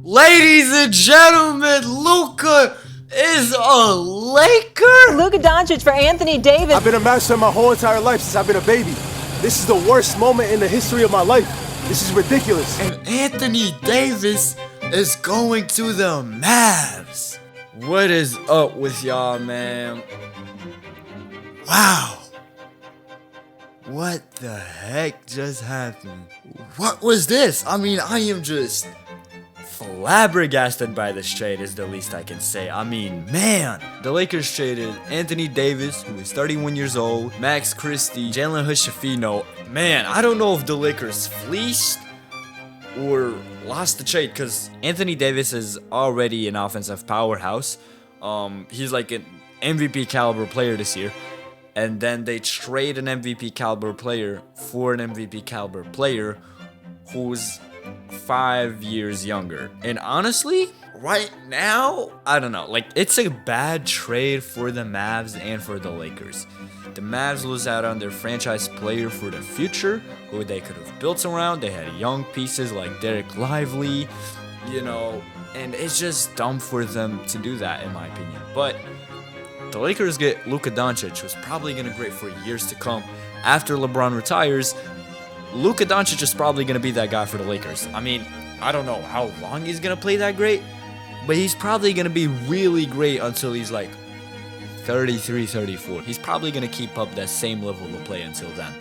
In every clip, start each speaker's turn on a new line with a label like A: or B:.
A: Ladies and gentlemen, Luka is a Laker?
B: Luka Doncic for Anthony Davis.
C: I've been a master my whole entire life since I've been a baby. This is the worst moment in the history of my life. This is ridiculous.
A: And Anthony Davis is going to the Mavs. What is up with y'all, man? Wow. What the heck just happened? What was this? I mean, I am just flabbergasted by this trade is the least I can say. I mean, man, the Lakers traded Anthony Davis, who is 31 years old, Max Christie, Jalen Hood-Schifino. Man, I don't know if the Lakers fleeced or lost the trade, because Anthony Davis is already an offensive powerhouse. He's like an MVP caliber player this year. And then they trade an MVP caliber player for an MVP caliber player who's 5 years younger. And honestly, right now, I don't know. Like, it's a bad trade for the Mavs and for the Lakers. The Mavs lose out on their franchise player for the future, who they could have built around. They had young pieces like Derek Lively, and it's just dumb for them to do that, in my opinion. But the Lakers get Luka Doncic, who's probably going to be great for years to come. After LeBron retires, Luka Doncic is probably going to be that guy for the Lakers. I mean, I don't know how long he's going to play that great, but he's probably going to be really great until he's like 33, 34. He's probably going to keep up that same level of play until then.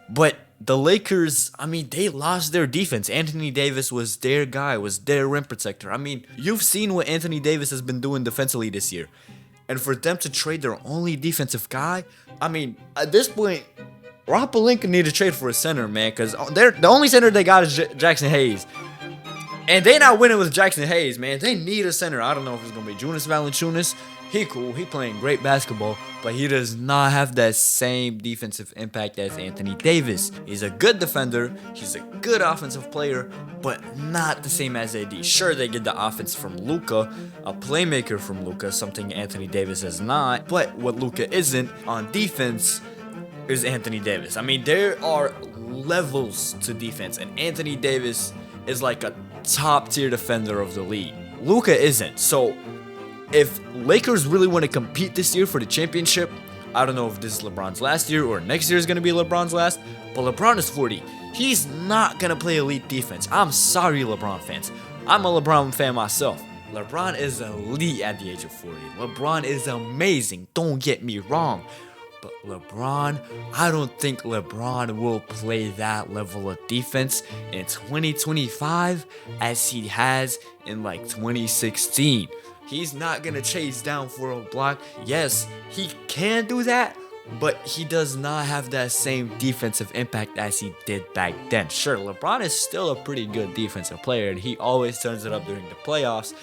A: But the Lakers, I mean, they lost their defense. Anthony Davis was their guy, was their rim protector. I mean, you've seen what Anthony Davis has been doing defensively this year. And for them to trade their only defensive guy, I mean, at this point, Rob Pelinka need to trade for a center, man, because the only center they got is Jackson Hayes. And they not winning with Jackson Hayes, man. They need a center. I don't know if it's going to be Jonas Valanciunas. He cool. He playing great basketball, but he does not have that same defensive impact as Anthony Davis. He's a good defender. He's a good offensive player, but not the same as AD. Sure, they get the offense from Luka, a playmaker from Luka, something Anthony Davis is not. But what Luka isn't on defense is Anthony Davis. I mean, there are levels to defense, and Anthony Davis is like a top-tier defender of the league. Luka isn't. So if Lakers really want to compete this year for the championship, I don't know if this is LeBron's last year or next year is going to be LeBron's last, but LeBron is 40. He's not going to play elite defense. I'm sorry, LeBron fans. I'm a LeBron fan myself. LeBron is elite at the age of 40. LeBron is amazing. Don't get me wrong. But LeBron, I don't think LeBron will play that level of defense in 2025 as he has in like 2016. He's not going to chase down for a block. Yes, he can do that, but he does not have that same defensive impact as he did back then. Sure, LeBron is still a pretty good defensive player, and he always turns it up during the playoffs.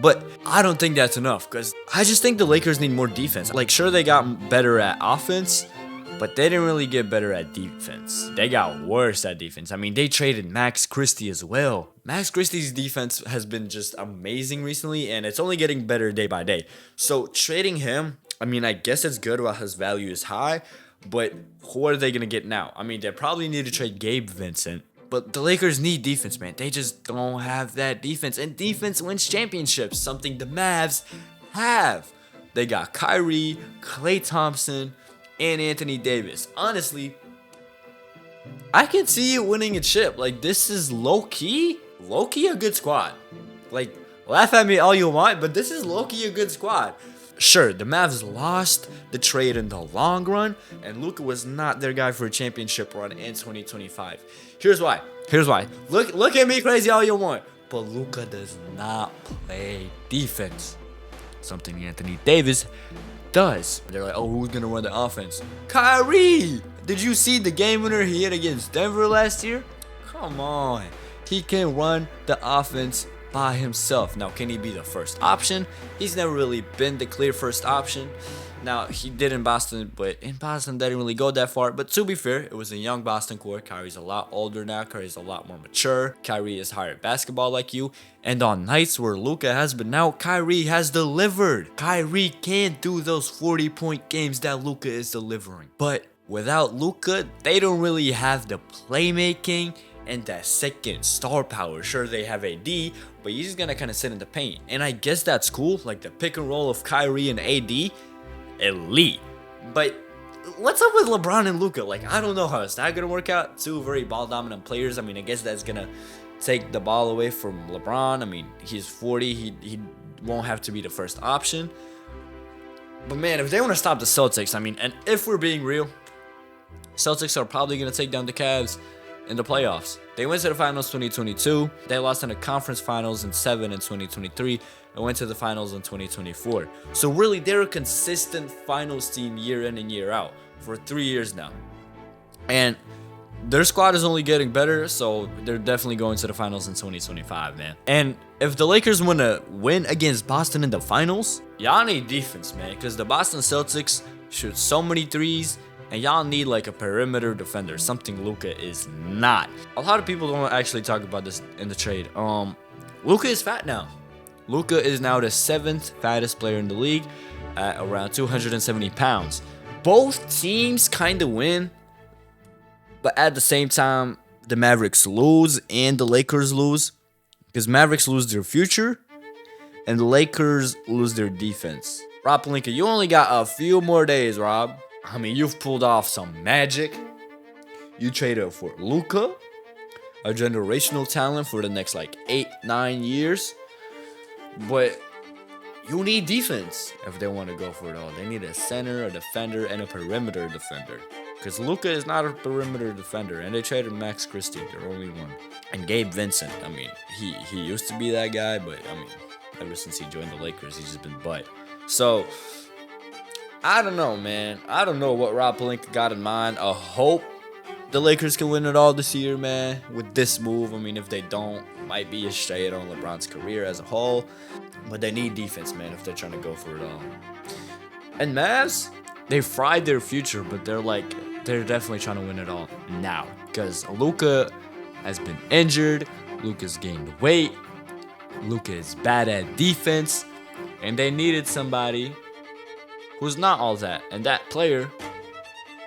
A: But I don't think that's enough, because I just think the Lakers need more defense. Like, sure, they got better at offense, but they didn't really get better at defense. They got worse at defense. I mean, they traded Max Christie as well. Max Christie's defense has been just amazing recently, and it's only getting better day by day. So trading him, I mean, I guess it's good while his value is high, but who are they going to get now? I mean, they probably need to trade Gabe Vincent. But the Lakers need defense, man. They just don't have that defense. And defense wins championships, something the Mavs have. They got Kyrie, Klay Thompson, and Anthony Davis. Honestly, I can see you winning a chip. Like, this is low-key a good squad. Like, laugh at me all you want, but this is low-key a good squad. Sure, the Mavs lost the trade in the long run, and Luka was not their guy for a championship run in 2025. Here's why. Look at me crazy all you want, but Luka does not play defense. Something Anthony Davis does. They're like, oh, who's gonna run the offense? Kyrie! Did you see the game winner he hit against Denver last year? Come on. He can run the offense by himself. Now, can he be the first option? He's never really been the clear first option. Now, he did in Boston, but in Boston, they didn't really go that far. But to be fair, it was a young Boston core. Kyrie's a lot older now. Kyrie's a lot more mature. Kyrie is higher basketball like you. And on nights where Luka has been out, Kyrie has delivered. Kyrie can't do those 40-point games that Luka is delivering. But without Luka, they don't really have the playmaking and that second star power. Sure, they have AD, but he's just gonna kind of sit in the paint. And I guess that's cool. Like the pick and roll of Kyrie and AD, elite. But what's up with LeBron and Luka? Like, I don't know how it's that gonna work out. Two very ball dominant players. I mean, I guess that's gonna take the ball away from LeBron. I mean, he's 40. He won't have to be the first option. But man, if they want to stop the Celtics, I mean, and if we're being real, Celtics are probably going to take down the Cavs in the playoffs. They went to the finals 2022. They lost in the conference finals in 7 in 2023 and went to the finals in 2024. So really, they're a consistent finals team year in and year out for 3 years now. And their squad is only getting better, so they're definitely going to the finals in 2025, man. And if the Lakers want to win against Boston in the finals, y'all need defense, man, because the Boston Celtics shoot so many threes, and y'all need like a perimeter defender, something Luka is not. A lot of people don't actually talk about this in the trade. Luka is fat now. Luka is now the 7th fattest player in the league at around 270 pounds. Both teams kind of win, but at the same time, the Mavericks lose and the Lakers lose, because Mavericks lose their future and the Lakers lose their defense. Rob Pelinka, you only got a few more days, Rob. I mean, you've pulled off some magic. You traded for Luka, a generational talent for the next like 8-9 years. But you need defense if they want to go for it all. They need a center, a defender, and a perimeter defender. Because Luka is not a perimeter defender. And they traded Max Christie, their only one. And Gabe Vincent, I mean, he used to be that guy. But, I mean, ever since he joined the Lakers, he's just been butt. So, I don't know, man. I don't know what Rob Pelinka got in mind. I hope the Lakers can win it all this year, man, with this move. I mean, if they don't, it might be a shade on LeBron's career as a whole. But they need defense, man, if they're trying to go for it all. And Mavs, they fried their future, but they're definitely trying to win it all now. Because Luka has been injured. Luka's gained weight. Luka is bad at defense. And they needed somebody who's not all that. And that player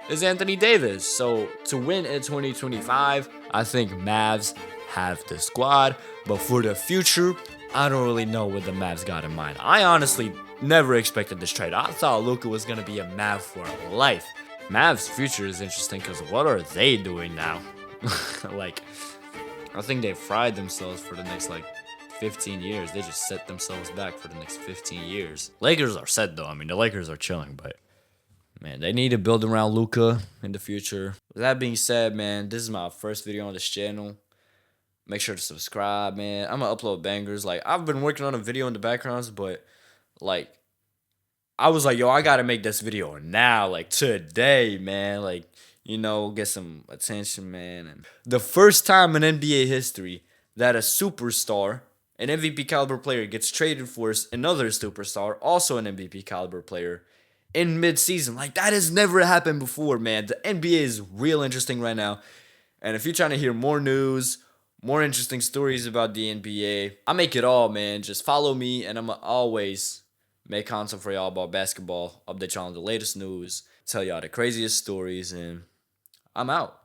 A: is Anthony Davis. So to win in 2025, I think Mavs have the squad. But for the future, I don't really know what the Mavs got in mind. I honestly never expected this trade. I thought Luka was going to be a Mav for life. Mavs' future is interesting because what are they doing now? Like, I think they fried themselves for the next, 15 years. They just set themselves back for the next 15 years. Lakers are set, though. I mean, the Lakers are chilling, but, man, they need to build around Luka in the future. With that being said, man, this is my first video on this channel. Make sure to subscribe, man. I'm going to upload bangers. I've been working on a video in the backgrounds, but, I was like, yo, I got to make this video now, today, man. Get some attention, man. And the first time in NBA history that a superstar, an MVP caliber player, gets traded for another superstar, also an MVP caliber player, in mid-season. That has never happened before, man. The NBA is real interesting right now. And if you're trying to hear more news, more interesting stories about the NBA, I make it all, man. Just follow me, and I'm going to always make content for y'all about basketball, update y'all on the latest news, tell y'all the craziest stories, and I'm out.